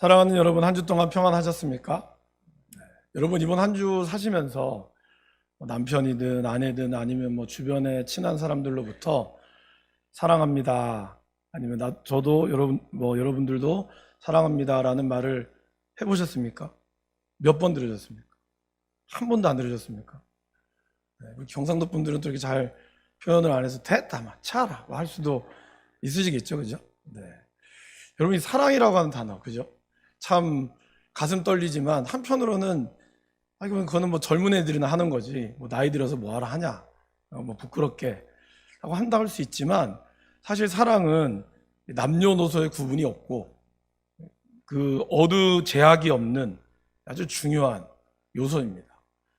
사랑하는 여러분, 한 주 동안 평안하셨습니까? 여러분, 이번 한 주 사시면서 남편이든 아내든 아니면 주변의 친한 사람들로부터 사랑합니다, 아니면 저도 여러분들도 사랑합니다라는 말을 해보셨습니까? 몇 번 들으셨습니까? 한 번도 안 들으셨습니까? 우리 경상도 분들은 또 이렇게 잘 표현을 안 해서 됐다, 차라 할 수도 있으시겠죠, 그죠? 네. 여러분, 이 사랑이라고 하는 단어, 그죠? 참 가슴 떨리지만 한편으로는 그거는 젊은 애들이나 하는 거지, 나이 들어서 뭐하러 하냐, 부끄럽게 하고 한다 할 수 있지만, 사실 사랑은 남녀노소의 구분이 없고 그 어느 제약이 없는 아주 중요한 요소입니다.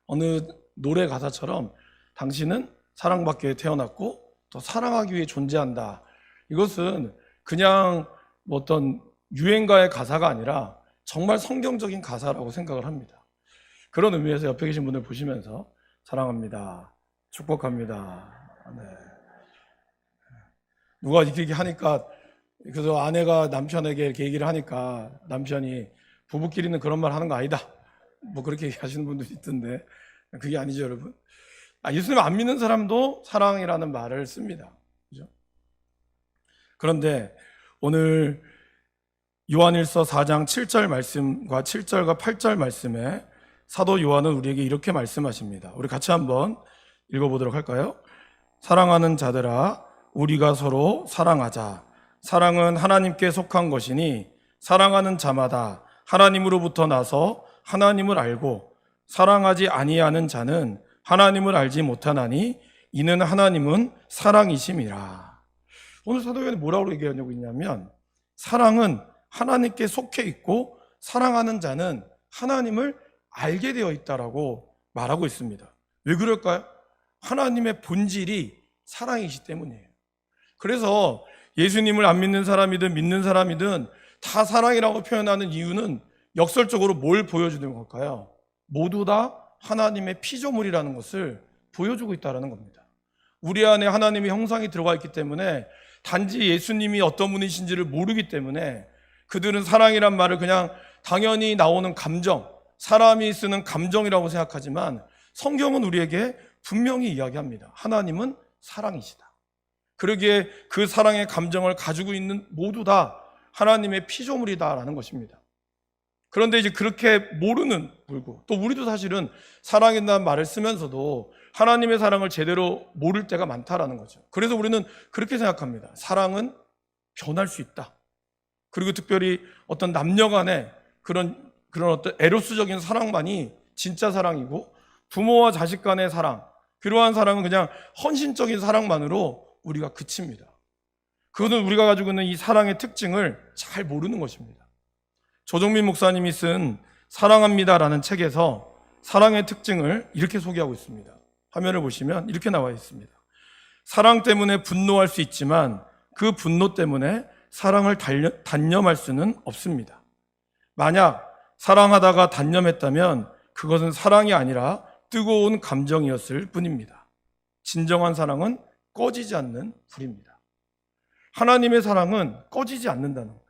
어느 노래 가사처럼 당신은 사랑받기 위해 태어났고 또 사랑하기 위해 존재한다. 이것은 그냥 어떤 유행가의 가사가 아니라 정말 성경적인 가사라고 생각을 합니다. 그런 의미에서 옆에 계신 분들 보시면서 사랑합니다, 축복합니다. 네. 누가 이렇게 하니까, 그래서 아내가 남편에게 이렇게 얘기를 하니까 남편이 부부끼리는 그런 말 하는 거 아니다, 그렇게 얘기하시는 분들이 있던데, 그게 아니죠, 여러분. 예수님 안 믿는 사람도 사랑이라는 말을 씁니다. 그죠? 그런데 오늘 요한일서 4장 7절 말씀과 7절과 8절 말씀에 사도 요한은 우리에게 이렇게 말씀하십니다. 우리 같이 한번 읽어보도록 할까요? 사랑하는 자들아, 우리가 서로 사랑하자. 사랑은 하나님께 속한 것이니 사랑하는 자마다 하나님으로부터 나서 하나님을 알고 사랑하지 아니하는 자는 하나님을 알지 못하나니 이는 하나님은 사랑이심이라. 오늘 사도 요한이 뭐라고 얘기하냐고 있냐면, 사랑은 하나님께 속해 있고 사랑하는 자는 하나님을 알게 되어 있다라고 말하고 있습니다. 왜 그럴까요? 하나님의 본질이 사랑이기 때문이에요. 그래서 예수님을 안 믿는 사람이든 믿는 사람이든 다 사랑이라고 표현하는 이유는 역설적으로 뭘 보여주는 걸까요? 모두 다 하나님의 피조물이라는 것을 보여주고 있다는 겁니다. 우리 안에 하나님의 형상이 들어가 있기 때문에, 단지 예수님이 어떤 분이신지를 모르기 때문에 그들은 사랑이란 말을 그냥 당연히 나오는 감정, 사람이 쓰는 감정이라고 생각하지만, 성경은 우리에게 분명히 이야기합니다. 하나님은 사랑이시다. 그러기에 그 사랑의 감정을 가지고 있는 모두 다 하나님의 피조물이다라는 것입니다. 그런데 이제 그렇게 모르는 불구, 또 우리도 사실은 사랑이라는 말을 쓰면서도 하나님의 사랑을 제대로 모를 때가 많다라는 거죠. 그래서 우리는 그렇게 생각합니다. 사랑은 변할 수 있다. 그리고 특별히 어떤 남녀 간의 그런 어떤 에로스적인 사랑만이 진짜 사랑이고, 부모와 자식 간의 사랑, 그러한 사랑은 그냥 헌신적인 사랑만으로 우리가 그칩니다. 그것은 우리가 가지고 있는 이 사랑의 특징을 잘 모르는 것입니다. 조정민 목사님이 쓴 사랑합니다라는 책에서 사랑의 특징을 이렇게 소개하고 있습니다. 화면을 보시면 이렇게 나와 있습니다. 사랑 때문에 분노할 수 있지만 그 분노 때문에 사랑을 단념할 수는 없습니다. 만약 사랑하다가 단념했다면 그것은 사랑이 아니라 뜨거운 감정이었을 뿐입니다. 진정한 사랑은 꺼지지 않는 불입니다. 하나님의 사랑은 꺼지지 않는다는 거예요.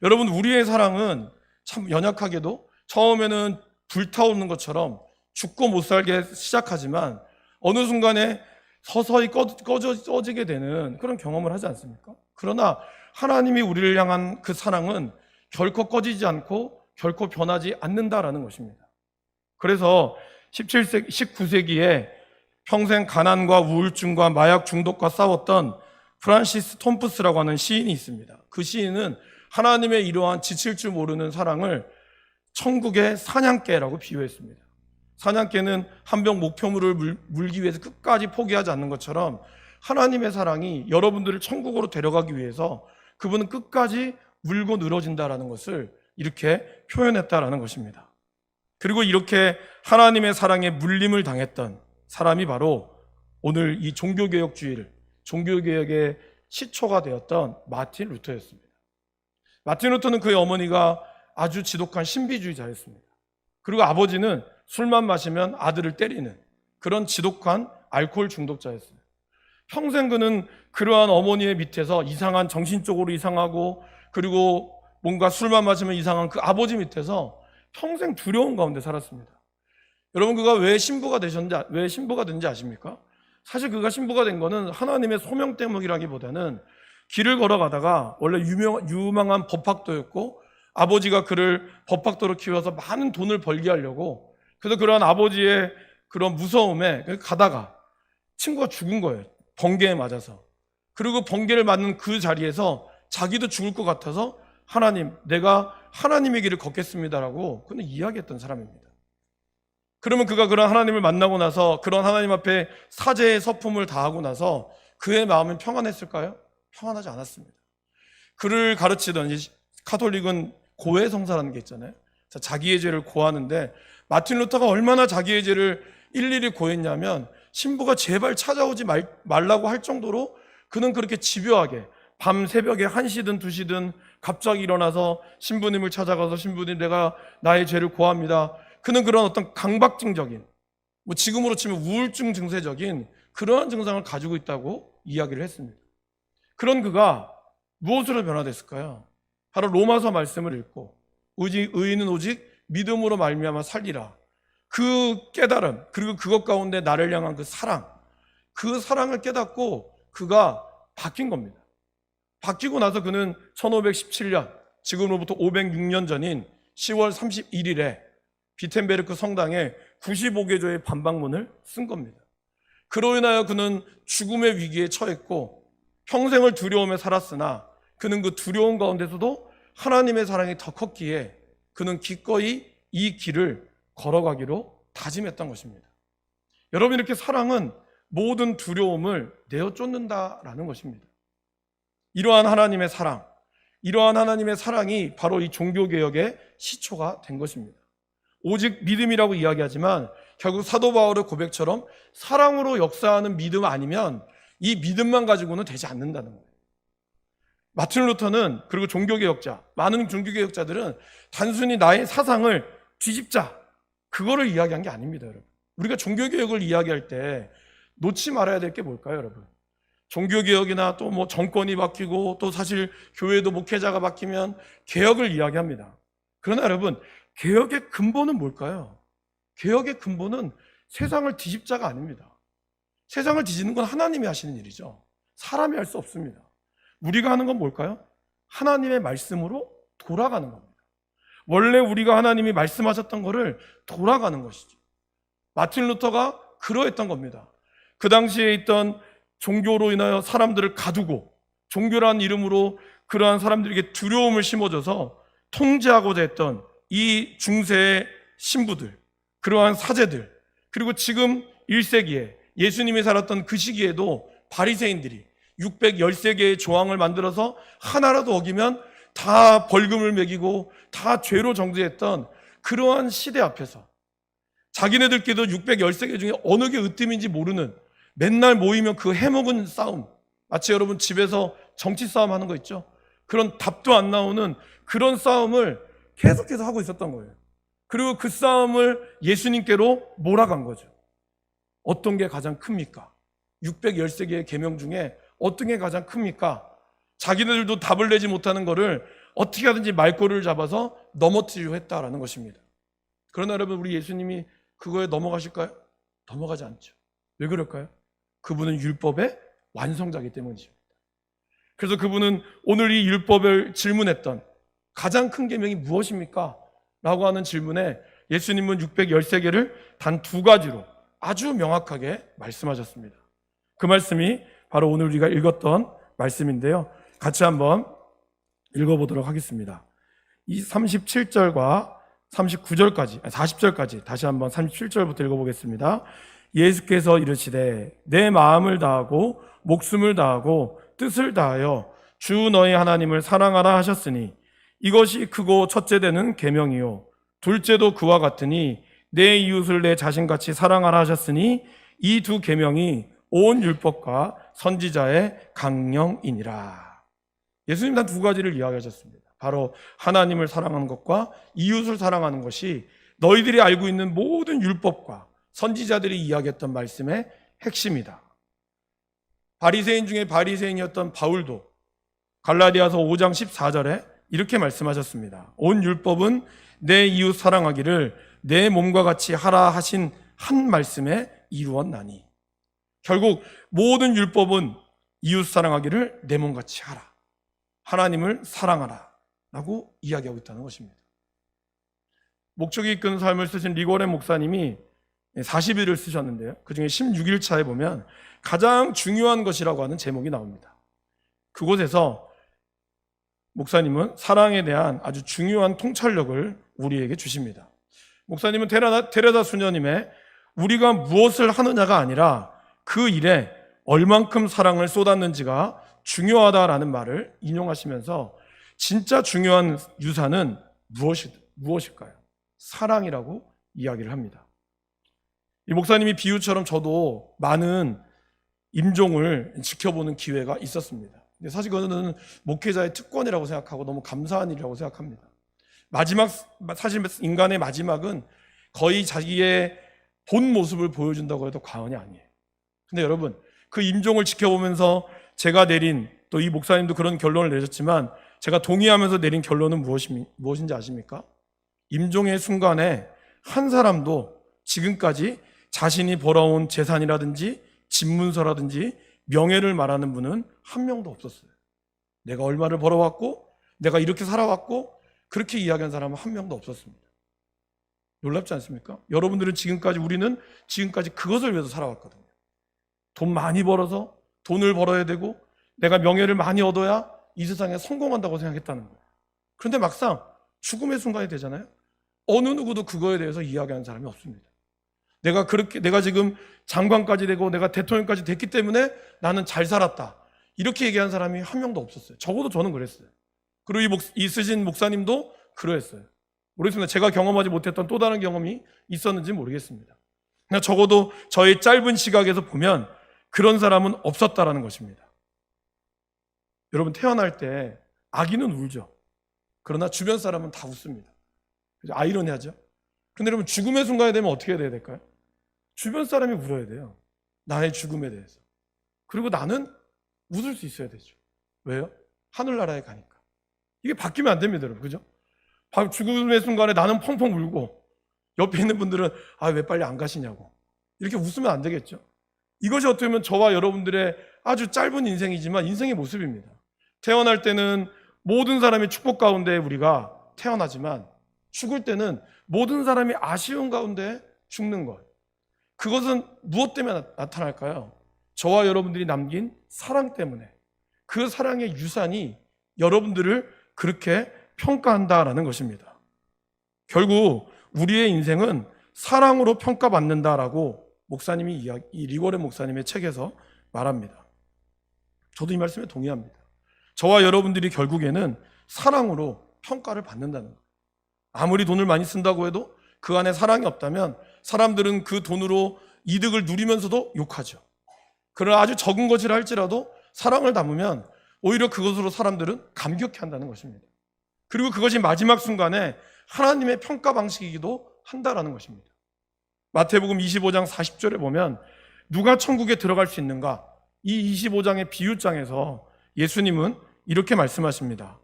여러분, 우리의 사랑은 참 연약하게도 처음에는 불타오르는 것처럼 죽고 못 살게 시작하지만 어느 순간에 서서히 꺼지게 되는 그런 경험을 하지 않습니까? 그러나 하나님이 우리를 향한 그 사랑은 결코 꺼지지 않고 결코 변하지 않는다라는 것입니다. 그래서 19세기에 평생 가난과 우울증과 마약 중독과 싸웠던 프란시스 톰프스라고 하는 시인이 있습니다. 그 시인은 하나님의 이러한 지칠 줄 모르는 사랑을 천국의 사냥개라고 비유했습니다. 사냥개는 한 병 목표물을 물기 위해서 끝까지 포기하지 않는 것처럼, 하나님의 사랑이 여러분들을 천국으로 데려가기 위해서 그분은 끝까지 물고 늘어진다라는 것을 이렇게 표현했다라는 것입니다. 그리고 이렇게 하나님의 사랑에 물림을 당했던 사람이 바로 오늘 이 종교개혁의 시초가 되었던 마틴 루터였습니다. 마틴 루터는 그의 어머니가 아주 지독한 신비주의자였습니다. 그리고 아버지는 술만 마시면 아들을 때리는 그런 지독한 알코올 중독자였어요. 평생 그는 그러한 어머니의 밑에서 이상한, 정신적으로 이상하고, 그리고 뭔가 술만 마시면 이상한 그 아버지 밑에서 평생 두려움 가운데 살았습니다. 여러분, 그가 왜 신부가 된지 아십니까? 사실 그가 신부가 된 거는 하나님의 소명 때문이라기보다는 길을 걸어가다가 원래 유망한 법학도였고, 아버지가 그를 법학도로 키워서 많은 돈을 벌게 하려고, 그래서 그런 아버지의 그런 무서움에 가다가 친구가 죽은 거예요. 번개에 맞아서. 그리고 번개를 맞는 그 자리에서 자기도 죽을 것 같아서 하나님, 내가 하나님의 길을 걷겠습니다라고 그는 이야기했던 사람입니다. 그러면 그가 그런 하나님을 만나고 나서 그런 하나님 앞에 사죄의 서품을 다하고 나서 그의 마음은 평안했을까요? 평안하지 않았습니다. 그를 가르치던 카톨릭은 고해성사라는 게 있잖아요. 자기의 죄를 고하는데, 마틴 루터가 얼마나 자기의 죄를 일일이 고했냐면 신부가 제발 찾아오지 말라고 할 정도로 그는 그렇게 집요하게 밤 새벽에 1시든 2시든 갑자기 일어나서 신부님을 찾아가서, 신부님, 내가 나의 죄를 고합니다. 그는 그런 어떤 강박증적인, 지금으로 치면 우울증 증세적인 그러한 증상을 가지고 있다고 이야기를 했습니다. 그런 그가 무엇으로 변화됐을까요? 바로 로마서 말씀을 읽고 의인은 오직 믿음으로 말미암아 살리라, 그 깨달음, 그리고 그것 가운데 나를 향한 그 사랑을 깨닫고 그가 바뀐 겁니다. 바뀌고 나서 그는 1517년, 지금으로부터 506년 전인 10월 31일에 비텐베르크 성당에 95개조의 반박문을 쓴 겁니다. 그로 인하여 그는 죽음의 위기에 처했고 평생을 두려움에 살았으나 그는 그 두려움 가운데서도 하나님의 사랑이 더 컸기에 그는 기꺼이 이 길을 걸어가기로 다짐했던 것입니다. 여러분, 이렇게 사랑은 모든 두려움을 내어 쫓는다라는 것입니다. 이러한 하나님의 사랑이 바로 이 종교개혁의 시초가 된 것입니다. 오직 믿음이라고 이야기하지만 결국 사도 바울의 고백처럼 사랑으로 역사하는 믿음 아니면 이 믿음만 가지고는 되지 않는다는 거예요. 마틴 루터는, 그리고 많은 종교개혁자들은 단순히 나의 사상을 뒤집자, 그거를 이야기한 게 아닙니다, 여러분. 우리가 종교개혁을 이야기할 때 놓지 말아야 될 게 뭘까요, 여러분? 종교개혁이나 또 정권이 바뀌고 또 사실 교회도 목회자가 바뀌면 개혁을 이야기합니다. 그러나 여러분, 개혁의 근본은 뭘까요? 개혁의 근본은 세상을 뒤집자가 아닙니다. 세상을 뒤집는 건 하나님이 하시는 일이죠. 사람이 할 수 없습니다. 우리가 하는 건 뭘까요? 하나님의 말씀으로 돌아가는 겁니다. 원래 우리가 하나님이 말씀하셨던 거를 돌아가는 것이죠. 마틴 루터가 그러했던 겁니다. 그 당시에 있던 종교로 인하여 사람들을 가두고 종교라는 이름으로 그러한 사람들에게 두려움을 심어줘서 통제하고자 했던 이 중세의 신부들, 그러한 사제들, 그리고 지금 1세기에 예수님이 살았던 그 시기에도 바리새인들이 613개의 조항을 만들어서 하나라도 어기면 다 벌금을 매기고 다 죄로 정죄했던 그러한 시대 앞에서 자기네들끼리도 613개 중에 어느 게 으뜸인지 모르는, 맨날 모이면 그 해먹은 싸움, 마치 여러분 집에서 정치 싸움 하는 거 있죠? 그런 답도 안 나오는 그런 싸움을 계속해서 하고 있었던 거예요. 그리고 그 싸움을 예수님께로 몰아간 거죠. 어떤 게 가장 큽니까? 613개의 계명 중에 어떤 게 가장 큽니까? 자기네들도 답을 내지 못하는 거를 어떻게 하든지 말꼬리를 잡아서 넘어뜨리려 했다라는 것입니다. 그러나 여러분, 우리 예수님이 그거에 넘어가실까요? 넘어가지 않죠. 왜 그럴까요? 그분은 율법의 완성자이기 때문이십니다. 그래서 그분은 오늘 이 율법을 질문했던 가장 큰 계명이 무엇입니까? 라고 하는 질문에 예수님은 613개를 단 2가지로 아주 명확하게 말씀하셨습니다. 그 말씀이 바로 오늘 우리가 읽었던 말씀인데요. 같이 한번 읽어보도록 하겠습니다. 이 37절과 39절까지, 40절까지 다시 한번 37절부터 읽어보겠습니다. 예수께서 이르시되 내 마음을 다하고 목숨을 다하고 뜻을 다하여 주 너희 하나님을 사랑하라 하셨으니 이것이 크고 첫째 되는 계명이요 둘째도 그와 같으니 내 이웃을 내 자신같이 사랑하라 하셨으니 이 2 계명이 온 율법과 선지자의 강령이니라. 예수님 단 2가지를 이야기하셨습니다. 바로 하나님을 사랑하는 것과 이웃을 사랑하는 것이 너희들이 알고 있는 모든 율법과 선지자들이 이야기했던 말씀의 핵심이다. 바리새인 중에 바리새인이었던 바울도 갈라디아서 5장 14절에 이렇게 말씀하셨습니다. 온 율법은 내 이웃 사랑하기를 내 몸과 같이 하라 하신 한 말씀에 이루었나니. 결국 모든 율법은 이웃 사랑하기를 내 몸같이 하라, 하나님을 사랑하라 라고 이야기하고 있다는 것입니다. 목적이 이끄는 삶을 쓰신 리고렌 목사님이 40일을 쓰셨는데요, 그 중에 16일차에 보면 가장 중요한 것이라고 하는 제목이 나옵니다. 그곳에서 목사님은 사랑에 대한 아주 중요한 통찰력을 우리에게 주십니다. 목사님은 테레사 수녀님의 우리가 무엇을 하느냐가 아니라 그 일에 얼만큼 사랑을 쏟았는지가 중요하다라는 말을 인용하시면서 진짜 중요한 유산은 무엇일까요? 사랑이라고 이야기를 합니다. 이 목사님이 비유처럼 저도 많은 임종을 지켜보는 기회가 있었습니다. 근데 사실 그거는 목회자의 특권이라고 생각하고 너무 감사한 일이라고 생각합니다. 사실 인간의 마지막은 거의 자기의 본 모습을 보여준다고 해도 과언이 아니에요. 근데 여러분, 그 임종을 지켜보면서 제가 내린, 또 이 목사님도 그런 결론을 내셨지만 제가 동의하면서 내린 결론은 무엇인지 아십니까? 임종의 순간에 한 사람도 지금까지 자신이 벌어온 재산이라든지 집문서라든지 명예를 말하는 분은 한 명도 없었어요. 내가 얼마를 벌어왔고 내가 이렇게 살아왔고 그렇게 이야기한 사람은 한 명도 없었습니다. 놀랍지 않습니까? 우리는 지금까지 그것을 위해서 살아왔거든요. 돈 많이 벌어서 돈을 벌어야 되고 내가 명예를 많이 얻어야 이 세상에 성공한다고 생각했다는 거예요. 그런데 막상 죽음의 순간이 되잖아요. 어느 누구도 그거에 대해서 이야기하는 사람이 없습니다. 내가 지금 장관까지 되고 내가 대통령까지 됐기 때문에 나는 잘 살았다, 이렇게 얘기하는 사람이 한 명도 없었어요. 적어도 저는 그랬어요. 그리고 이 쓰신 목사님도 그러했어요. 모르겠습니다. 제가 경험하지 못했던 또 다른 경험이 있었는지 모르겠습니다. 그냥 적어도 저의 짧은 시각에서 보면 그런 사람은 없었다라는 것입니다. 여러분, 태어날 때 아기는 울죠. 그러나 주변 사람은 다 웃습니다. 아이러니하죠? 근데 여러분, 죽음의 순간이 되면 어떻게 해야 될까요? 주변 사람이 울어야 돼요. 나의 죽음에 대해서. 그리고 나는 웃을 수 있어야 되죠. 왜요? 하늘나라에 가니까. 이게 바뀌면 안 됩니다, 여러분. 그죠? 죽음의 순간에 나는 펑펑 울고 옆에 있는 분들은 왜 빨리 안 가시냐고 이렇게 웃으면 안 되겠죠. 이것이 어떻게 보면 저와 여러분들의 아주 짧은 인생이지만 인생의 모습입니다. 태어날 때는 모든 사람이 축복 가운데 우리가 태어나지만 죽을 때는 모든 사람이 아쉬운 가운데 죽는 것. 그것은 무엇 때문에 나타날까요? 저와 여러분들이 남긴 사랑 때문에. 그 사랑의 유산이 여러분들을 그렇게 평가한다라는 것입니다. 결국 우리의 인생은 사랑으로 평가받는다라고 이 리고렌 목사님의 책에서 말합니다. 저도 이 말씀에 동의합니다. 저와 여러분들이 결국에는 사랑으로 평가를 받는다는 거예요. 아무리 돈을 많이 쓴다고 해도 그 안에 사랑이 없다면 사람들은 그 돈으로 이득을 누리면서도 욕하죠. 그러나 아주 적은 것이라 할지라도 사랑을 담으면 오히려 그것으로 사람들은 감격해한다는 것입니다. 그리고 그것이 마지막 순간에 하나님의 평가 방식이기도 한다라는 것입니다. 마태복음 25장 40절에 보면 누가 천국에 들어갈 수 있는가? 이 25장의 비유장에서 예수님은 이렇게 말씀하십니다.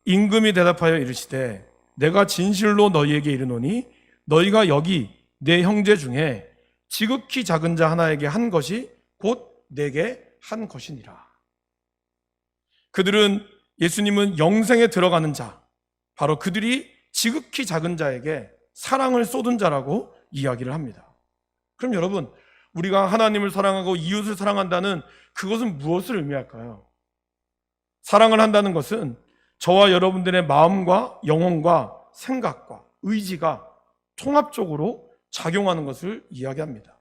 임금이 대답하여 이르시되 내가 진실로 너희에게 이르노니 너희가 여기 내 형제 중에 지극히 작은 자 하나에게 한 것이 곧 내게 한 것이니라. 예수님은 영생에 들어가는 자, 바로 그들이 지극히 작은 자에게 사랑을 쏟은 자라고 이야기를 합니다. 그럼 여러분, 우리가 하나님을 사랑하고 이웃을 사랑한다는 그것은 무엇을 의미할까요? 사랑을 한다는 것은 저와 여러분들의 마음과 영혼과 생각과 의지가 통합적으로 작용하는 것을 이야기합니다.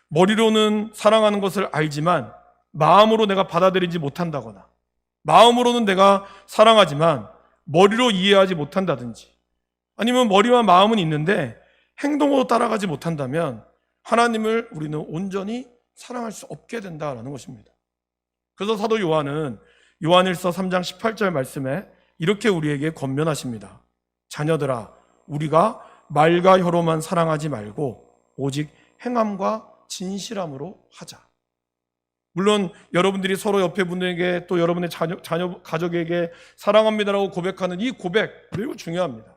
머리로는 사랑하는 것을 알지만 마음으로 내가 받아들이지 못한다거나, 마음으로는 내가 사랑하지만 머리로 이해하지 못한다든지, 아니면 머리와 마음은 있는데 행동으로 따라가지 못한다면 하나님을 우리는 온전히 사랑할 수 없게 된다라는 것입니다. 그래서 사도 요한은 요한일서 3장 18절 말씀에 이렇게 우리에게 권면하십니다. 자녀들아, 우리가 말과 혀로만 사랑하지 말고 오직 행함과 진실함으로 하자. 물론 여러분들이 서로 옆에 분에게 또 여러분의 자녀 가족에게 사랑합니다라고 고백하는 이 고백 매우 중요합니다.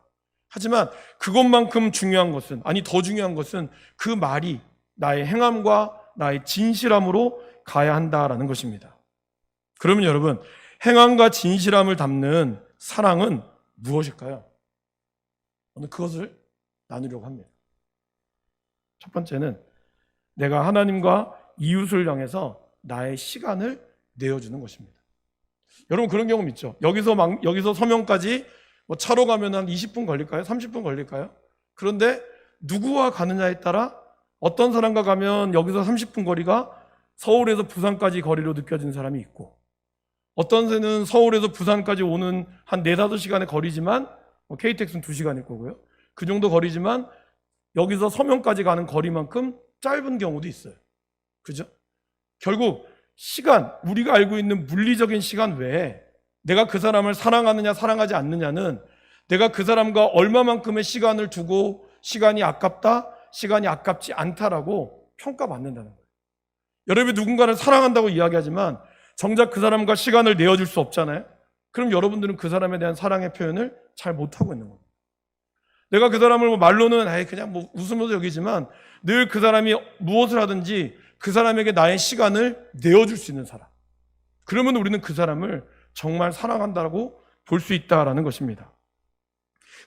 하지만 그것만큼 중요한 것은, 아니 더 중요한 것은 그 말이 나의 행함과 나의 진실함으로 가야 한다라는 것입니다. 그러면 여러분, 행함과 진실함을 담는 사랑은 무엇일까요? 오늘 그것을 나누려고 합니다. 첫 번째는 내가 하나님과 이웃을 향해서 나의 시간을 내어주는 것입니다. 여러분 그런 경험 있죠? 여기서 서명까지 차로 가면 한 20분 걸릴까요? 30분 걸릴까요? 그런데 누구와 가느냐에 따라 어떤 사람과 가면 여기서 30분 거리가 서울에서 부산까지 거리로 느껴지는 사람이 있고, 어떤 새는 서울에서 부산까지 오는 한 4-5시간의 거리지만 KTX는 2시간일 거고요. 그 정도 거리지만 여기서 서명까지 가는 거리만큼 짧은 경우도 있어요. 그죠? 결국 시간, 우리가 알고 있는 물리적인 시간 외에 내가 그 사람을 사랑하느냐 사랑하지 않느냐는 내가 그 사람과 얼마만큼의 시간을 두고 시간이 아깝다, 시간이 아깝지 않다라고 평가받는다는 거예요. 여러분이 누군가를 사랑한다고 이야기하지만 정작 그 사람과 시간을 내어줄 수 없잖아요. 그럼 여러분들은 그 사람에 대한 사랑의 표현을 잘 못하고 있는 겁니다. 내가 그 사람을 말로는 그냥 웃으면서 여기지만 늘 그 사람이 무엇을 하든지 그 사람에게 나의 시간을 내어줄 수 있는 사람. 그러면 우리는 그 사람을 정말 사랑한다고 볼 수 있다라는 것입니다.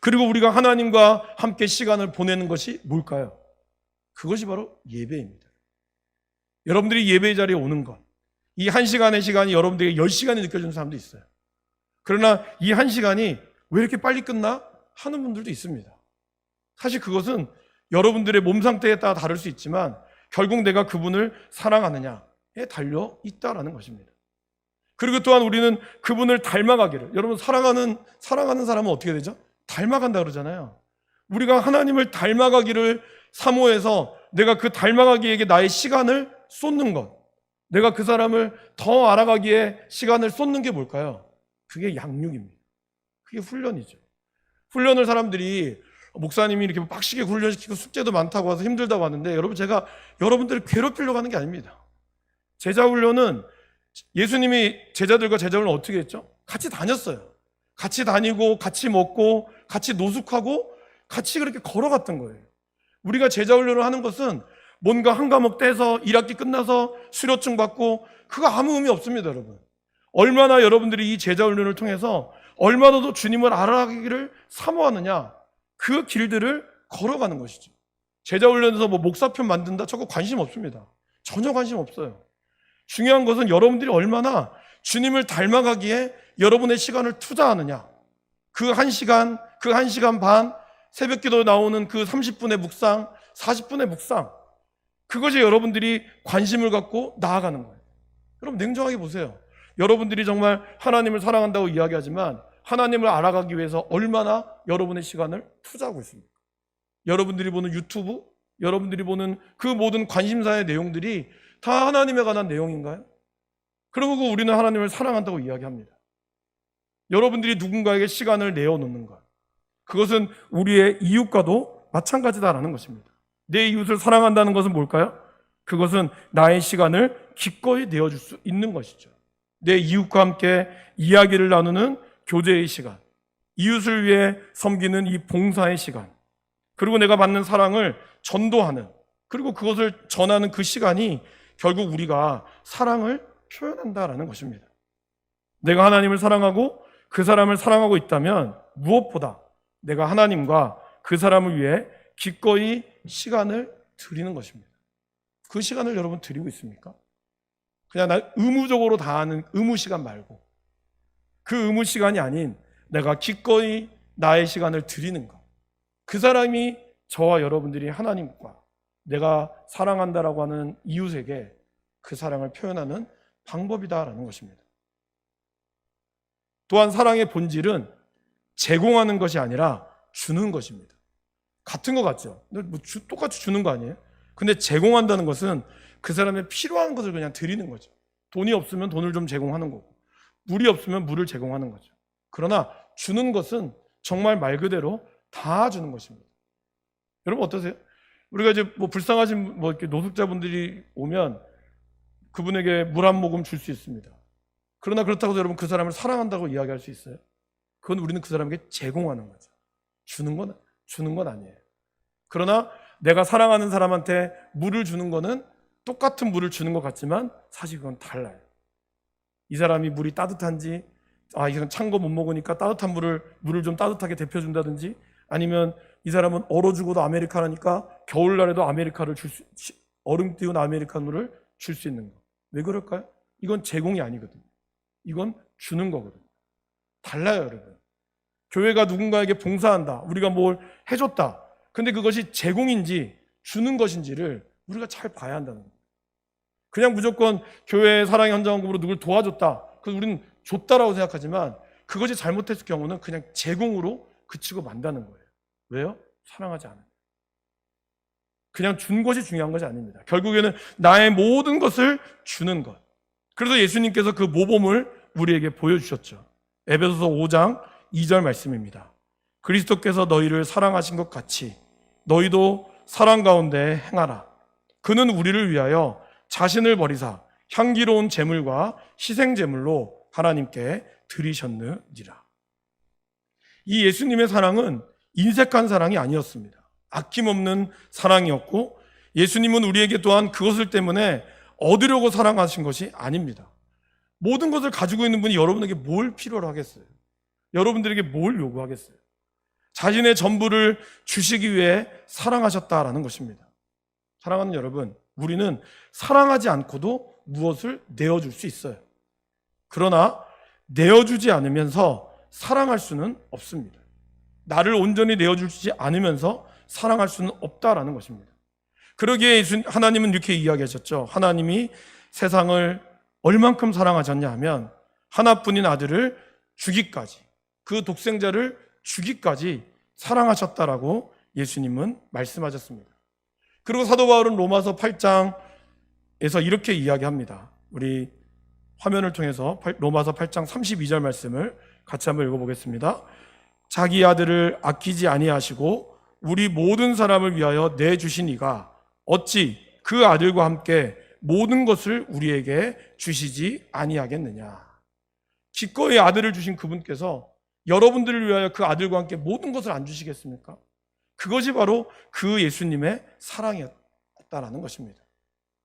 그리고 우리가 하나님과 함께 시간을 보내는 것이 뭘까요? 그것이 바로 예배입니다. 여러분들이 예배 자리에 오는 것, 이 1시간의 시간이 여러분들에게 10시간이 느껴지는 사람도 있어요. 그러나 이 1시간이 왜 이렇게 빨리 끝나? 하는 분들도 있습니다. 사실 그것은 여러분들의 몸 상태에 따라 다를 수 있지만 결국 내가 그분을 사랑하느냐에 달려 있다라는 것입니다. 그리고 또한 우리는 그분을 닮아가기를, 여러분 사랑하는 사람은 어떻게 되죠? 닮아간다 그러잖아요. 우리가 하나님을 닮아가기를 사모해서 내가 그 닮아가기에게 나의 시간을 쏟는 것, 내가 그 사람을 더 알아가기에 시간을 쏟는 게 뭘까요? 그게 양육입니다. 그게 훈련이죠. 훈련을 사람들이 목사님이 이렇게 빡시게 훈련시키고 숙제도 많다고 해서 힘들다고 하는데, 여러분 제가 여러분들을 괴롭히려고 하는 게 아닙니다. 제자 훈련은 예수님이 제자들과 제자훈련 어떻게 했죠? 같이 다녔어요. 같이 다니고 같이 먹고 같이 노숙하고 같이 그렇게 걸어갔던 거예요. 우리가 제자 훈련을 하는 것은 뭔가 한 과목 떼서 1학기 끝나서 수료증 받고 그거 아무 의미 없습니다. 여러분, 얼마나 여러분들이 이 제자 훈련을 통해서 얼마나 더 주님을 알아가기를 사모하느냐, 그 길들을 걸어가는 것이죠. 제자 훈련에서 목사편 만든다 저거 관심 없습니다. 전혀 관심 없어요. 중요한 것은 여러분들이 얼마나 주님을 닮아가기에 여러분의 시간을 투자하느냐, 그 1시간, 그 1시간 반, 새벽 기도에 나오는 그 30분의 묵상, 40분의 묵상, 그것이 여러분들이 관심을 갖고 나아가는 거예요. 여러분 냉정하게 보세요. 여러분들이 정말 하나님을 사랑한다고 이야기하지만 하나님을 알아가기 위해서 얼마나 여러분의 시간을 투자하고 있습니까? 여러분들이 보는 유튜브, 여러분들이 보는 그 모든 관심사의 내용들이 다 하나님에 관한 내용인가요? 그리고 우리는 하나님을 사랑한다고 이야기합니다. 여러분들이 누군가에게 시간을 내어놓는 것, 그것은 우리의 이웃과도 마찬가지다라는 것입니다. 내 이웃을 사랑한다는 것은 뭘까요? 그것은 나의 시간을 기꺼이 내어줄 수 있는 것이죠. 내 이웃과 함께 이야기를 나누는 교제의 시간, 이웃을 위해 섬기는 이 봉사의 시간, 그리고 내가 받는 사랑을 전도하는, 그리고 그것을 전하는 그 시간이 결국 우리가 사랑을 표현한다라는 것입니다. 내가 하나님을 사랑하고 그 사람을 사랑하고 있다면 무엇보다 내가 하나님과 그 사람을 위해 기꺼이 시간을 드리는 것입니다. 그 시간을 여러분 드리고 있습니까? 그냥 나 의무적으로 다 하는 의무 시간 말고, 그 의무 시간이 아닌 내가 기꺼이 나의 시간을 드리는 것, 그 사람이 저와 여러분들이 하나님과 내가 사랑한다라고 하는 이웃에게 그 사랑을 표현하는 방법이다라는 것입니다. 또한 사랑의 본질은 제공하는 것이 아니라 주는 것입니다. 같은 것 같죠? 똑같이 주는 거 아니에요? 근데 제공한다는 것은 그 사람의 필요한 것을 그냥 드리는 거죠. 돈이 없으면 돈을 좀 제공하는 거고, 물이 없으면 물을 제공하는 거죠. 그러나 주는 것은 정말 말 그대로 다 주는 것입니다. 여러분 어떠세요? 우리가 이제 불쌍하신 이렇게 노숙자분들이 오면 그분에게 물 한 모금 줄 수 있습니다. 그러나 그렇다고 해서 여러분 그 사람을 사랑한다고 이야기할 수 있어요? 그건 우리는 그 사람에게 제공하는 거죠. 주는 건 아니에요. 그러나 내가 사랑하는 사람한테 물을 주는 거는 똑같은 물을 주는 것 같지만 사실 그건 달라요. 이 사람이 물이 따뜻한지, 이건 찬 거 못 먹으니까 따뜻한 물을 좀 따뜻하게 데펴준다든지, 아니면 이 사람은 얼어 죽어도 아메리카노니까 겨울날에도 얼음 띄운 아메리카노를 줄 수 있는 거. 왜 그럴까요? 이건 제공이 아니거든요. 이건 주는 거거든요. 달라요, 여러분. 교회가 누군가에게 봉사한다, 우리가 뭘 해줬다, 근데 그것이 제공인지 주는 것인지를 우리가 잘 봐야 한다는 거예요. 그냥 무조건 교회 사랑의 현장금으로 누굴 도와줬다, 그래서 우리는 줬다라고 생각하지만 그것이 잘못했을 경우는 그냥 제공으로 그치고 만다는 거예요. 왜요? 사랑하지 않아요. 그냥 준 것이 중요한 것이 아닙니다. 결국에는 나의 모든 것을 주는 것. 그래서 예수님께서 그 모범을 우리에게 보여주셨죠. 에베소서 5장 2절 말씀입니다. 그리스도께서 너희를 사랑하신 것 같이 너희도 사랑 가운데 행하라. 그는 우리를 위하여 자신을 버리사 향기로운 제물과 희생 제물로 하나님께 드리셨느니라. 이 예수님의 사랑은 인색한 사랑이 아니었습니다. 아낌없는 사랑이었고, 예수님은 우리에게 또한 그것을 때문에 얻으려고 사랑하신 것이 아닙니다. 모든 것을 가지고 있는 분이 여러분에게 뭘 필요로 하겠어요? 여러분들에게 뭘 요구하겠어요? 자신의 전부를 주시기 위해 사랑하셨다라는 것입니다. 사랑하는 여러분, 우리는 사랑하지 않고도 무엇을 내어줄 수 있어요. 그러나 내어주지 않으면서 사랑할 수는 없습니다. 나를 온전히 내어주지 않으면서 사랑할 수는 없다라는 것입니다. 그러기에 하나님은 이렇게 이야기하셨죠. 하나님이 세상을 얼만큼 사랑하셨냐 하면 하나뿐인 아들을 주기까지, 그 독생자를 주기까지 사랑하셨다라고 예수님은 말씀하셨습니다. 그리고 사도 바울은 로마서 8장에서 이렇게 이야기합니다. 우리 화면을 통해서 로마서 8장 32절 말씀을 같이 한번 읽어보겠습니다. 자기 아들을 아끼지 아니하시고 우리 모든 사람을 위하여 내주신 이가 어찌 그 아들과 함께 모든 것을 우리에게 주시지 아니하겠느냐. 기꺼이 아들을 주신 그분께서 여러분들을 위하여 그 아들과 함께 모든 것을 안 주시겠습니까? 그것이 바로 그 예수님의 사랑이었다라는 것입니다.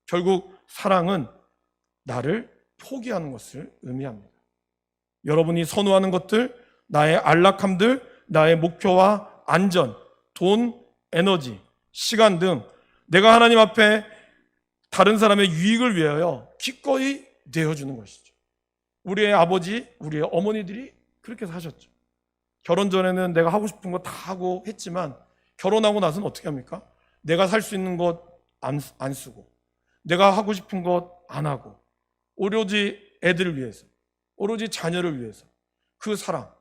결국 사랑은 나를 포기하는 것을 의미합니다. 여러분이 선호하는 것들, 나의 안락함들, 나의 목표와 안전, 돈, 에너지, 시간 등 내가 하나님 앞에 다른 사람의 유익을 위하여 기꺼이 내어주는 것이죠. 우리의 아버지, 우리의 어머니들이 그렇게 사셨죠. 결혼 전에는 내가 하고 싶은 거 다 하고 했지만 결혼하고 나서는 어떻게 합니까? 내가 살 수 있는 것 안 쓰고, 내가 하고 싶은 것 안 하고, 오로지 애들을 위해서, 오로지 자녀를 위해서 그 사랑,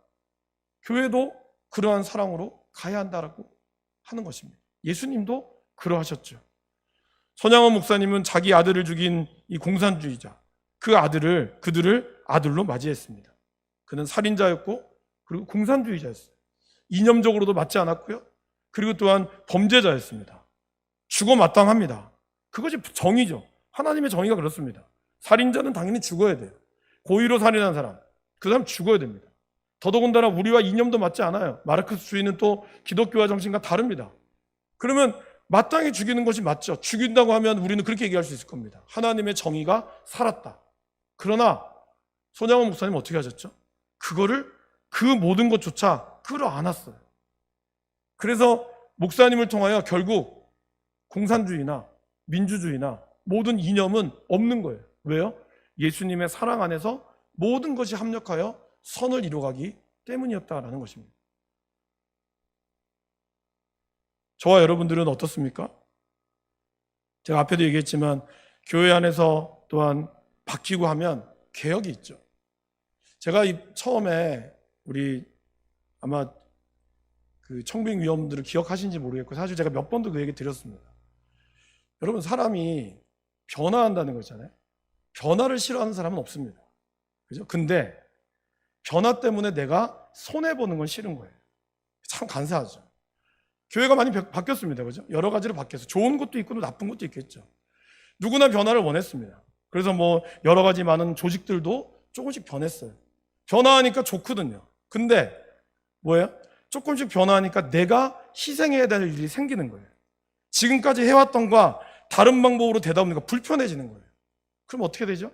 교회도 그러한 사랑으로 가야 한다라고 하는 것입니다. 예수님도 그러하셨죠. 손양원 목사님은 자기 아들을 죽인 이 공산주의자, 그들을 아들로 맞이했습니다. 그는 살인자였고 그리고 공산주의자였어요. 이념적으로도 맞지 않았고요. 그리고 또한 범죄자였습니다. 죽어 마땅합니다. 그것이 정의죠. 하나님의 정의가 그렇습니다. 살인자는 당연히 죽어야 돼요. 고의로 살인한 사람, 그 사람 죽어야 됩니다. 더더군다나 우리와 이념도 맞지 않아요. 마르크스주의는 또 기독교와 정신과 다릅니다. 그러면 마땅히 죽이는 것이 맞죠. 죽인다고 하면 우리는 그렇게 얘기할 수 있을 겁니다. 하나님의 정의가 살았다. 그러나 손양원 목사님 어떻게 하셨죠? 그 모든 것조차 끌어안았어요. 그래서 목사님을 통하여 결국 공산주의나 민주주의나 모든 이념은 없는 거예요. 왜요? 예수님의 사랑 안에서 모든 것이 합력하여 선을 이루어가기 때문이었다라는 것입니다. 저와 여러분들은 어떻습니까? 제가 앞에도 얘기했지만 교회 안에서 또한 바뀌고 하면 개혁이 있죠. 제가 처음에 우리 아마 그 청빙위원들을 기억하시는지 모르겠고 사실 제가 몇 번도 그 얘기 드렸습니다. 여러분, 사람이 변화한다는 거 있잖아요. 변화를 싫어하는 사람은 없습니다. 그죠? 근데 변화 때문에 내가 손해보는 건 싫은 거예요. 참 간사하죠. 교회가 많이 바뀌었습니다. 그죠? 여러 가지로 바뀌었어요. 좋은 것도 있고 나쁜 것도 있겠죠. 누구나 변화를 원했습니다. 그래서 뭐 여러 가지 많은 조직들도 조금씩 변했어요. 변화하니까 좋거든요. 근데 뭐예요? 조금씩 변화하니까 내가 희생해야 될 일이 생기는 거예요. 지금까지 해왔던 거와 다른 방법으로 되다 보니까 불편해지는 거예요. 그럼 어떻게 되죠?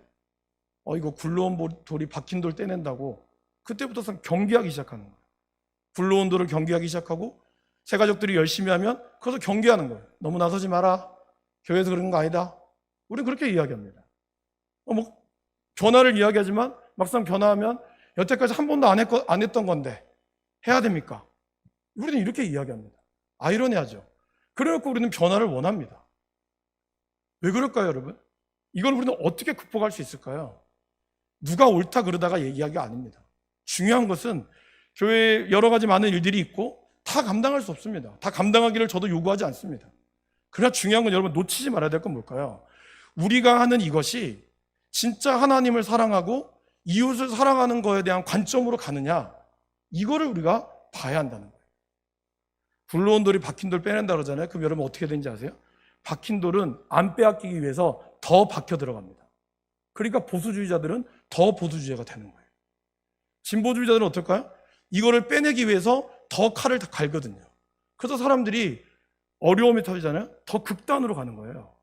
이거 굴러온 돌이 박힌 돌 떼낸다고 그때부터 경계하기 시작하는 거예요. 굴러온 돌을 경계하기 시작하고 새 가족들이 열심히 하면 그것을 경계하는 거예요. 너무 나서지 마라. 교회에서 그런 거 아니다. 우리는 그렇게 이야기합니다. 변화를 이야기하지만 막상 변화하면 여태까지 한 번도 안 했던 건데 해야 됩니까? 우리는 이렇게 이야기합니다. 아이러니하죠. 그래놓고 우리는 변화를 원합니다. 왜 그럴까요, 여러분? 이걸 우리는 어떻게 극복할 수 있을까요? 누가 옳다 그러다가 얘기하기가 아닙니다. 중요한 것은 교회에 여러 가지 많은 일들이 있고 다 감당할 수 없습니다. 다 감당하기를 저도 요구하지 않습니다. 그러나 중요한 건 여러분 놓치지 말아야 될 건 뭘까요? 우리가 하는 이것이 진짜 하나님을 사랑하고 이웃을 사랑하는 거에 대한 관점으로 가느냐, 이거를 우리가 봐야 한다는 거예요. 굴러온 돌이 박힌 돌 빼낸다 그러잖아요. 그럼 여러분 어떻게 되는지 아세요? 박힌 돌은 안 빼앗기기 위해서 더 박혀 들어갑니다. 그러니까 보수주의자들은 더 보수주의자가 되는 거예요. 진보주의자들은 어떨까요? 이거를 빼내기 위해서 더 칼을 갈거든요. 그래서 사람들이 어려움이 터지잖아요. 더 극단으로 가는 거예요.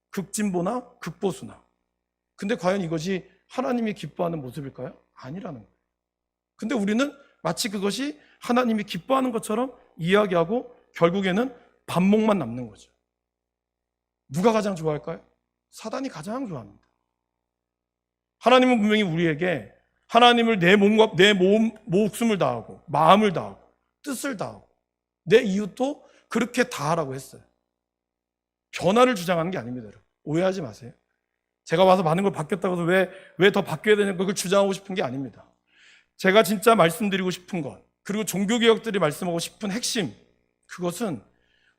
극진보나 극보수나. 근데 과연 이것이 하나님이 기뻐하는 모습일까요? 아니라는 거예요. 근데 우리는 마치 그것이 하나님이 기뻐하는 것처럼 이야기하고 결국에는 반목만 남는 거죠. 누가 가장 좋아할까요? 사단이 가장 좋아합니다. 하나님은 분명히 우리에게 하나님을 내 몸과 내 목숨을 다하고 마음을 다하고 뜻을 다하고 내 이웃도 그렇게 다하라고 했어요. 변화를 주장하는 게 아닙니다. 오해하지 마세요. 제가 와서 많은 걸 바뀌었다고 해서 왜 더 바뀌어야 되는 걸 주장하고 싶은 게 아닙니다. 제가 진짜 말씀드리고 싶은 것, 그리고 종교개혁들이 말씀하고 싶은 핵심, 그것은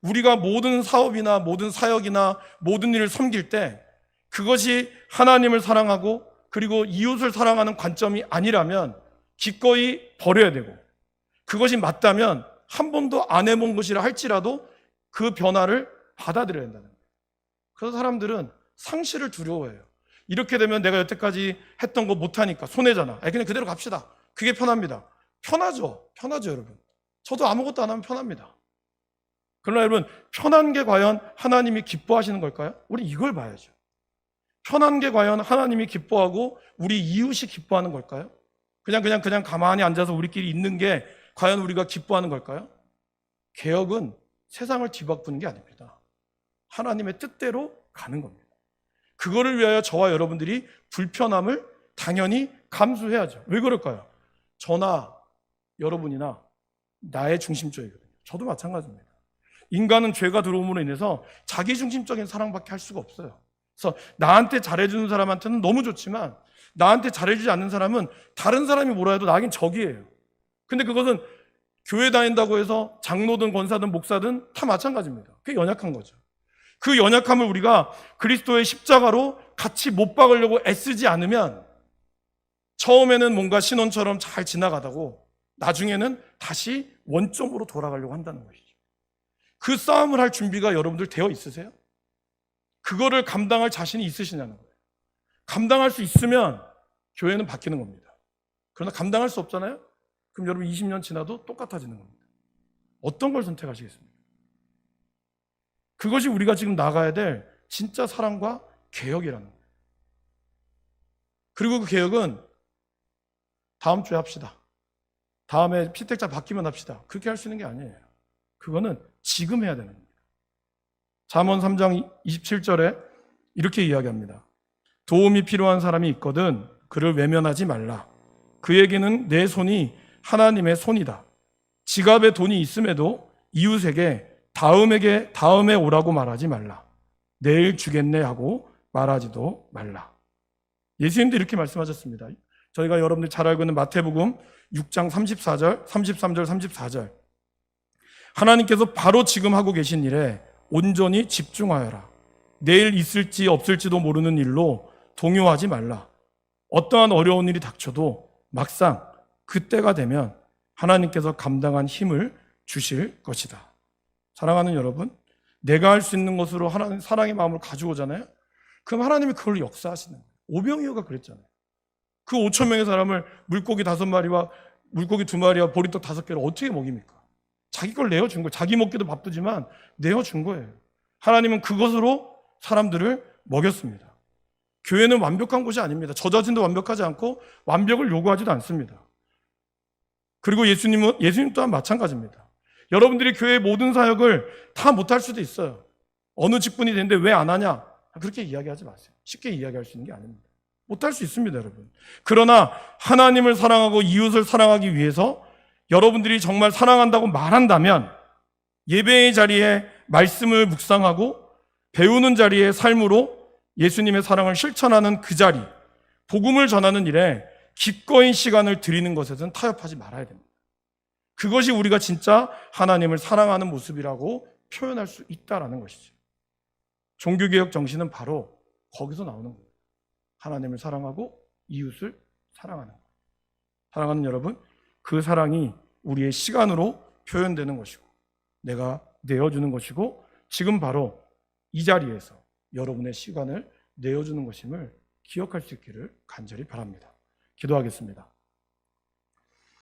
우리가 모든 사업이나 모든 사역이나 모든 일을 섬길 때 그것이 하나님을 사랑하고 그리고 이웃을 사랑하는 관점이 아니라면 기꺼이 버려야 되고, 그것이 맞다면 한 번도 안 해본 것이라 할지라도 그 변화를 받아들여야 된다는 거예요. 그래서 사람들은 상실을 두려워해요. 이렇게 되면 내가 여태까지 했던 거 못하니까 손해잖아. 그냥 그대로 갑시다. 그게 편합니다. 편하죠, 여러분. 저도 아무것도 안 하면 편합니다. 그러나 여러분, 편한 게 과연 하나님이 기뻐하시는 걸까요? 우리 이걸 봐야죠. 편한 게 과연 하나님이 기뻐하고 우리 이웃이 기뻐하는 걸까요? 그냥 가만히 앉아서 우리끼리 있는 게 과연 우리가 기뻐하는 걸까요? 개혁은 세상을 뒤바꾸는 게 아닙니다. 하나님의 뜻대로 가는 겁니다. 그거를 위하여 저와 여러분들이 불편함을 당연히 감수해야죠. 왜 그럴까요? 저나 여러분이나 나의 중심적이거든요. 저도 마찬가지입니다. 인간은 죄가 들어옴으로 인해서 자기중심적인 사랑밖에 할 수가 없어요. 그래서 나한테 잘해주는 사람한테는 너무 좋지만 나한테 잘해주지 않는 사람은 다른 사람이 뭐라 해도 나에겐 적이에요. 근데 그것은 교회 다닌다고 해서 장로든 권사든 목사든 다 마찬가지입니다. 그게 연약한 거죠. 그 연약함을 우리가 그리스도의 십자가로 같이 못 박으려고 애쓰지 않으면 처음에는 뭔가 신혼처럼 잘 지나가다고 나중에는 다시 원점으로 돌아가려고 한다는 것이죠. 그 싸움을 할 준비가 여러분들 되어 있으세요? 그거를 감당할 자신이 있으시냐는 거예요. 감당할 수 있으면 교회는 바뀌는 겁니다. 그러나 감당할 수 없잖아요? 그럼 여러분 20년 지나도 똑같아지는 겁니다. 어떤 걸 선택하시겠습니까? 그것이 우리가 지금 나가야 될 진짜 사랑과 개혁이라는 거예요. 그리고 그 개혁은 다음 주에 합시다. 다음에 피택자 바뀌면 합시다. 그렇게 할 수 있는 게 아니에요. 그거는 지금 해야 되는 겁니다. 잠언 3장 27절에 이렇게 이야기합니다. 도움이 필요한 사람이 있거든 그를 외면하지 말라. 그에게는 내 손이 하나님의 손이다. 지갑에 돈이 있음에도 이웃에게 다음에 오라고 말하지 말라. 내일 주겠네 하고 말하지도 말라. 예수님도 이렇게 말씀하셨습니다. 저희가 여러분들 잘 알고 있는 마태복음 6장 33절, 34절. 하나님께서 바로 지금 하고 계신 일에 온전히 집중하여라. 내일 있을지 없을지도 모르는 일로 동요하지 말라. 어떠한 어려운 일이 닥쳐도 막상 그때가 되면 하나님께서 감당한 힘을 주실 것이다. 사랑하는 여러분, 내가 할 수 있는 것으로 하나님 사랑의 마음을 가지고 오잖아요. 그럼 하나님이 그걸 역사하시는 거예요. 오병이어가 그랬잖아요. 그 5천 명의 사람을 물고기 5마리와 물고기 2마리와 보리떡 5개를 어떻게 먹입니까? 자기 걸 내어준 거예요. 자기 먹기도 바쁘지만 내어준 거예요. 하나님은 그것으로 사람들을 먹였습니다. 교회는 완벽한 곳이 아닙니다. 저 자신도 완벽하지 않고 완벽을 요구하지도 않습니다. 그리고 예수님 또한 마찬가지입니다. 여러분들이 교회의 모든 사역을 다 못할 수도 있어요. 어느 직분이 되는데 왜 안 하냐? 그렇게 이야기하지 마세요. 쉽게 이야기할 수 있는 게 아닙니다. 못할 수 있습니다, 여러분. 그러나 하나님을 사랑하고 이웃을 사랑하기 위해서 여러분들이 정말 사랑한다고 말한다면 예배의 자리에 말씀을 묵상하고 배우는 자리에 삶으로 예수님의 사랑을 실천하는 그 자리, 복음을 전하는 일에 기꺼이 시간을 드리는 것에는 타협하지 말아야 됩니다. 그것이 우리가 진짜 하나님을 사랑하는 모습이라고 표현할 수 있다는 것이죠. 종교개혁 정신은 바로 거기서 나오는 거예요. 하나님을 사랑하고 이웃을 사랑하는 거예요. 사랑하는 여러분, 그 사랑이 우리의 시간으로 표현되는 것이고 내가 내어주는 것이고 지금 바로 이 자리에서 여러분의 시간을 내어주는 것임을 기억할 수 있기를 간절히 바랍니다. 기도하겠습니다.